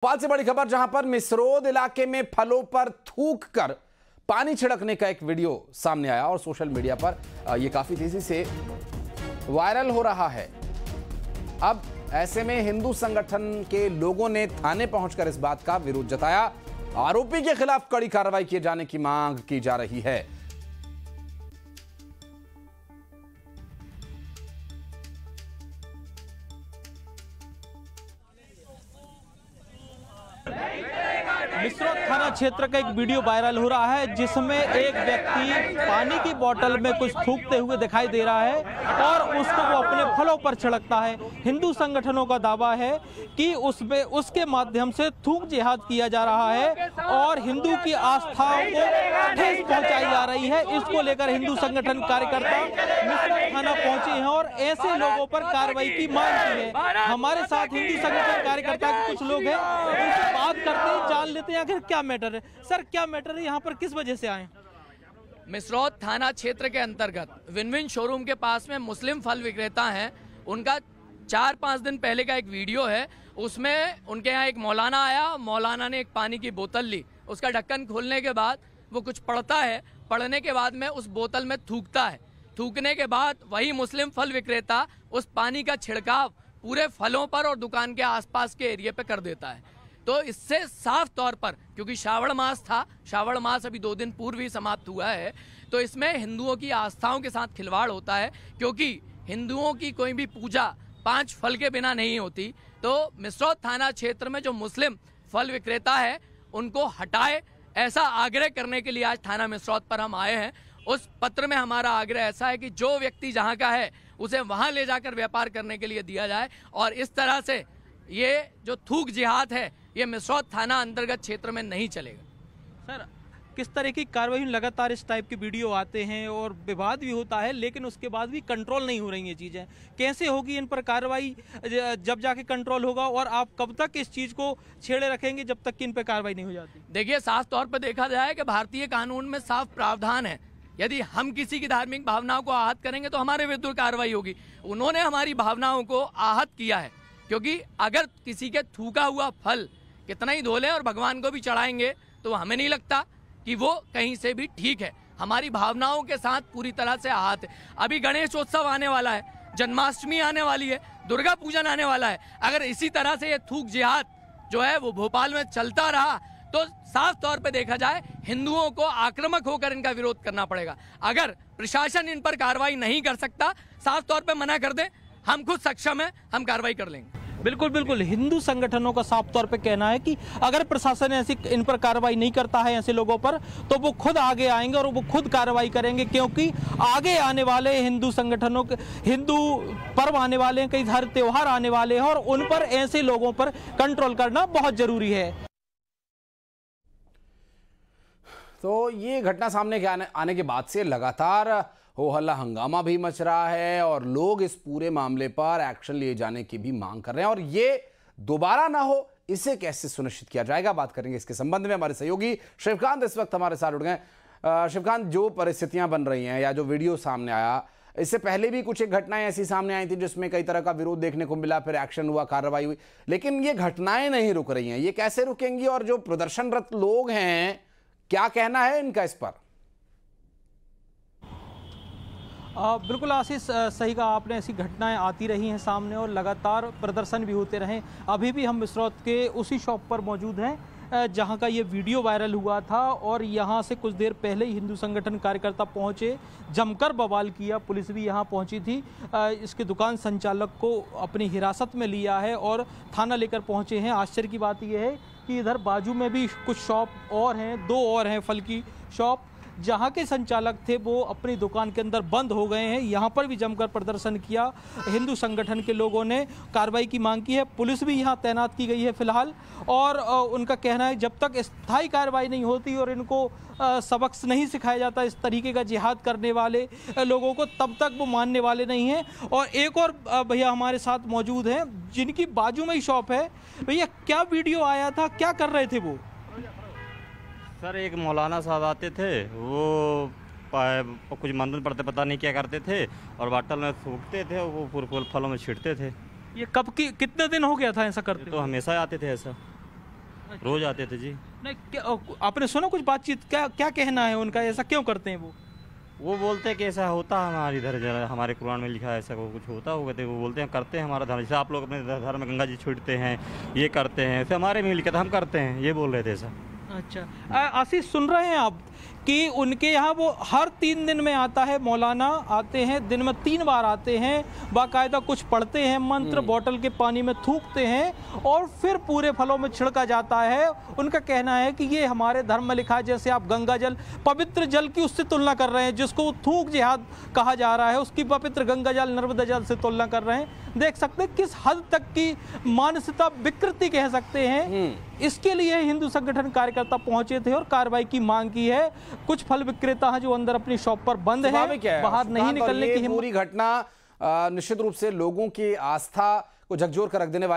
भोपाल से बड़ी खबर, जहां पर मिसरोद इलाके में फलों पर थूक कर पानी छिड़कने का एक वीडियो सामने आया और सोशल मीडिया पर यह काफी तेजी से वायरल हो रहा है। अब ऐसे में हिंदू संगठन के लोगों ने थाने पहुंचकर इस बात का विरोध जताया। आरोपी के खिलाफ कड़ी कार्रवाई किए जाने की मांग की जा रही है। मिसरोद थाना क्षेत्र का एक वीडियो वायरल हो रहा है जिसमें एक व्यक्ति पानी की बोतल में कुछ थूकते हुए दिखाई दे रहा है और उसको वो अपने फलों पर छिड़कता है। हिंदू संगठनों का दावा है कि उसमें उसके माध्यम से थूक जिहाद किया जा रहा है और हिंदू की आस्थाओं को ठेस पहुंचाई जा रही है। इसको लेकर हिंदू संगठन कार्यकर्ता मिसरोद थाना पहुंचे हैं और ऐसे लोगों पर कार्रवाई की मांग की है। हमारे साथ हिंदू संगठन कार्यकर्ता के कुछ लोग हैं, उनसे बात करते हैं, जान लेते हैं आखिर क्या मैटर है। सर, क्या मैटर है, यहाँ पर किस वजह से आए? मिसरोद थाना क्षेत्र के अंतर्गत विन शोरूम के पास में मुस्लिम फल विक्रेता हैं। उनका 4-5 दिन पहले का एक वीडियो है, उसमें उनके यहाँ एक मौलाना आया। मौलाना ने एक पानी की बोतल ली, उसका ढक्कन खोलने के बाद वो कुछ पढ़ता है, पढ़ने के बाद में उस बोतल में थूकता है। थूकने के बाद वही मुस्लिम फल विक्रेता उस पानी का छिड़काव पूरे फलों पर और दुकान के आसपास के एरिया पे कर देता है। तो इससे साफ तौर पर, क्योंकि श्रावण मास था, श्रावण मास अभी 2 दिन पूर्व ही समाप्त हुआ है, तो इसमें हिंदुओं की आस्थाओं के साथ खिलवाड़ होता है। क्योंकि हिंदुओं की कोई भी पूजा 5 फल के बिना नहीं होती। तो मिसरोद थाना क्षेत्र में जो मुस्लिम फल विक्रेता है उनको हटाए, ऐसा आग्रह करने के लिए आज थाना मिसरोद पर हम आए हैं। उस पत्र में हमारा आग्रह ऐसा है कि जो व्यक्ति जहां का है उसे वहां ले जाकर व्यापार करने के लिए दिया जाए और इस तरह से ये जो थूक जिहाद है ये मिसरोद थाना अंतर्गत क्षेत्र में नहीं चलेगा। सर, किस तरह की कार्रवाई? लगातार इस टाइप के वीडियो आते हैं और विवाद भी होता है, लेकिन उसके बाद भी कंट्रोल नहीं हो रही ये चीज़ें। कैसे होगी इन पर कार्रवाई? जब जाके कंट्रोल होगा, और आप कब तक इस चीज़ को छेड़े रखेंगे जब तक कि इन पर कार्रवाई नहीं हो जाती? देखिए, साफ तौर पर देखा जाए कि भारतीय कानून में साफ प्रावधान है, यदि हम किसी की धार्मिक भावनाओं को आहत करेंगे तो हमारे विरुद्ध कार्रवाई होगी। उन्होंने हमारी भावनाओं को आहत किया है, क्योंकि अगर किसी के थूका हुआ फल कितना ही धो लें और भगवान को भी चढ़ाएंगे तो हमें नहीं लगता कि वो कहीं से भी ठीक है। हमारी भावनाओं के साथ पूरी तरह से आहत है। अभी गणेशोत्सव आने वाला है, जन्माष्टमी आने वाली है, दुर्गा पूजन आने वाला है। अगर इसी तरह से ये थूक जिहाद जो है वो भोपाल में चलता रहा तो साफ तौर पे देखा जाए हिंदुओं को आक्रामक होकर इनका विरोध करना पड़ेगा। अगर प्रशासन इन पर कार्रवाई नहीं कर सकता, साफ तौर पे मना कर दे, हम खुद सक्षम हैं, हम कार्रवाई कर लेंगे। बिल्कुल बिल्कुल, हिंदू संगठनों का साफ तौर पे कहना है कि अगर प्रशासन ऐसी इन पर कार्रवाई नहीं करता है ऐसे लोगों पर, तो वो खुद आगे आएंगे और वो खुद कार्रवाई करेंगे। क्योंकि आगे आने वाले हिंदू संगठनों के हिंदू पर्व आने वाले हैं, कई सारे त्योहार आने वाले हैं और उन पर ऐसे लोगों पर कंट्रोल करना बहुत जरूरी है। तो ये घटना सामने आने के बाद से लगातार हो हल्ला हंगामा भी मच रहा है और लोग इस पूरे मामले पर एक्शन लिए जाने की भी मांग कर रहे हैं और ये दोबारा ना हो, इसे कैसे सुनिश्चित किया जाएगा, बात करेंगे इसके संबंध में। हमारे सहयोगी शिवकांत इस वक्त हमारे साथ जुड़ गए। शिवकांत, जो परिस्थितियां बन रही हैं या जो वीडियो सामने आया, इससे पहले भी कुछ एक घटनाएं ऐसी सामने आई थी जिसमें कई तरह का विरोध देखने को मिला, फिर एक्शन हुआ, कार्रवाई हुई, लेकिन ये घटनाएं नहीं रुक रही हैं। ये कैसे रुकेंगी और जो प्रदर्शनरत लोग हैं, क्या कहना है इनका इस पर? बिल्कुल आशीष, सही कहा आपने, ऐसी घटनाएं आती रही हैं सामने और लगातार प्रदर्शन भी होते रहे। अभी भी हम मिसरोद के उसी शॉप पर मौजूद हैं जहां का ये वीडियो वायरल हुआ था और यहां से कुछ देर पहले ही हिंदू संगठन कार्यकर्ता पहुंचे, जमकर बवाल किया। पुलिस भी यहां पहुंची थी, इसके दुकान संचालक को अपनी हिरासत में लिया है और थाना लेकर पहुंचे हैं। आश्चर्य की बात यह है कि इधर बाजू में भी कुछ शॉप और हैं, 2 और हैं फल की शॉप, जहां के संचालक थे वो अपनी दुकान के अंदर बंद हो गए हैं। यहां पर भी जमकर प्रदर्शन किया। हिंदू संगठन के लोगों ने कार्रवाई की मांग की है। पुलिस भी यहां तैनात की गई है फिलहाल और उनका कहना है जब तक स्थायी कार्रवाई नहीं होती और इनको सबक नहीं सिखाया जाता इस तरीके का जिहाद करने वाले लोगों को, तब तक वो मानने वाले नहीं हैं। और एक और भैया हमारे साथ मौजूद हैं जिनकी बाजू में ही शॉप है। भैया, क्या वीडियो आया था, क्या कर रहे थे वो? सर, एक मौलाना साहब आते थे, वो कुछ मंदिर पढ़ते पता नहीं क्या करते थे और बाटल में फूकते थे, वो फूल फलों में छिड़ते थे। ये कब की कितने दिन हो गया था ऐसा करते? तो हमेशा आते थे ऐसा। रोज आते थे जी। नहीं, आपने सुना कुछ बातचीत? क्या क्या कहना है उनका, ऐसा क्यों करते हैं वो बोलते हैं कि ऐसा होता है हमारे इधर, हमारे कुरान में लिखा है ऐसा कुछ होता होगा, तो वो बोलते हैं करते हैं हमारा धर्म, जैसे आप लोग अपने धर्म में गंगा जी छूटते हैं, ये करते हैं, ऐसे हमारे में लिखा था, हम करते हैं, ये बोल रहे थे ऐसा। अच्छा, आशीष सुन रहे हैं आप कि उनके यहाँ वो हर 3 दिन में आता है, मौलाना आते हैं, दिन में 3 बार आते हैं, बाकायदा कुछ पढ़ते हैं मंत्र, बोतल के पानी में थूकते हैं और फिर पूरे फलों में छिड़का जाता है। उनका कहना है कि ये हमारे धर्म में लिखा है, जैसे आप गंगा जल, पवित्र जल की उससे तुलना कर रहे हैं, जिसको थूक जिहाद कहा जा रहा है, उसकी पवित्र गंगा जल, नर्मदा जल से तुलना कर रहे हैं। देख सकते हैं किस हद तक की मानसिकता विकृति कह सकते हैं। इसके लिए हिंदू संगठन कार्यकर्ता पहुंचे थे और कार्रवाई की मांग की है। कुछ फल विक्रेता हैं जो अंदर अपनी शॉप पर बंद है, बाहर नहीं निकलने की हिम्मत। पूरी घटना निश्चित रूप से लोगों की आस्था को झकझोर कर रख देने वाली